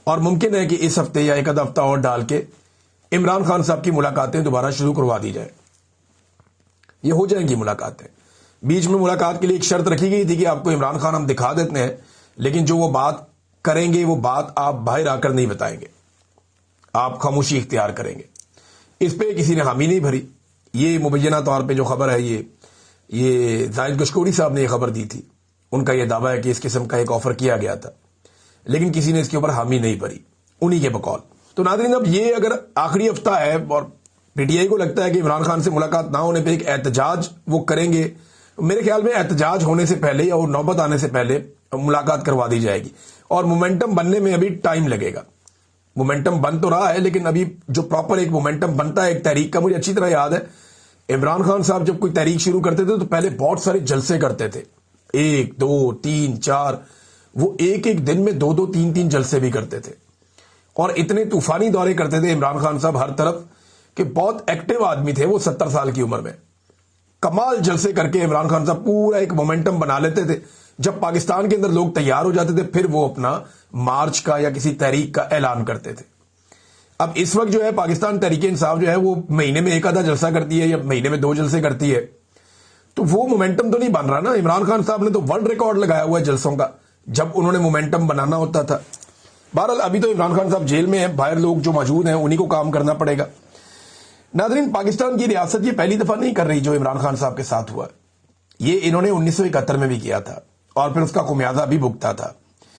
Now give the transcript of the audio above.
اور ممکن ہے کہ اس ہفتے یا ایک آدھا ہفتہ اور ڈال کے عمران خان صاحب کی ملاقاتیں دوبارہ شروع کروا دی جائے. یہ ہو جائیں گی ملاقاتیں. بیچ میں ملاقات کے لیے ایک شرط رکھی گئی تھی کہ آپ کو عمران خان ہم دکھا دیتے ہیں، لیکن جو وہ بات کریں گے وہ بات آپ باہر آ کر نہیں بتائیں گے، آپ خاموشی اختیار کریں گے. اس پہ کسی نے حامی نہیں بھری. یہ مبینہ طور پہ جو خبر ہے یہ زاہد گشکوری صاحب نے یہ خبر دی تھی. ان کا یہ دعویٰ ہے کہ اس قسم کا ایک آفر کیا گیا تھا، لیکن کسی نے اس کے اوپر حامی نہیں بھری انہی کے بقول. تو ناظرین، اب یہ اگر آخری ہفتہ ہے اور پی ٹی آئی کو لگتا ہے کہ عمران خان سے ملاقات نہ ہونے پہ ایک احتجاج وہ کریں گے، میرے خیال میں احتجاج ہونے سے پہلے یا نوبت آنے سے پہلے ملاقات کروا دی جائے گی. اور مومنٹم بننے میں ابھی ٹائم لگے گا. مومنٹم بن تو رہا ہے، لیکن ابھی جو پراپر ایک مومنٹم بنتا ہے ایک تحریک کا، مجھے اچھی طرح یاد ہے عمران خان صاحب جب کوئی تحریک شروع کرتے تھے تو پہلے بہت سارے جلسے کرتے تھے، 1 2 3 4، وہ ایک دن میں 2 2 3 3 جلسے بھی کرتے تھے اور اتنے طوفانی دورے کرتے تھے عمران خان صاحب ہر طرف کہ بہت ایکٹیو آدمی تھے وہ. 70 سال کی عمر میں کمال جلسے کر کے عمران خان صاحب پورا ایک مومنٹم بنا لیتے تھے. جب پاکستان کے اندر لوگ تیار ہو جاتے تھے پھر وہ اپنا مارچ کا یا کسی تحریک کا اعلان کرتے تھے. اب اس وقت جو ہے پاکستان تحریک انصاف جو ہے وہ مہینے میں ایک آدھا جلسہ کرتی ہے یا مہینے میں 2 جلسے کرتی ہے، تو وہ مومنٹم تو نہیں بن رہا نا. عمران خان صاحب نے تو ورلڈ ریکارڈ لگایا ہوا ہے جلسوں کا جب انہوں نے مومنٹم بنانا ہوتا تھا. بہرحال ابھی تو عمران خان صاحب جیل میں ہیں، باہر لوگ جو موجود ہیں انہی کو کام کرنا پڑے گا. ناظرین، پاکستان کی ریاست یہ پہلی دفعہ نہیں کر رہی جو عمران خان صاحب کے ساتھ ہوا. یہ انہوں نے 1971 میں بھی کیا تھا اور پھر اس کا خمیازہ بھی بھگتا تھا.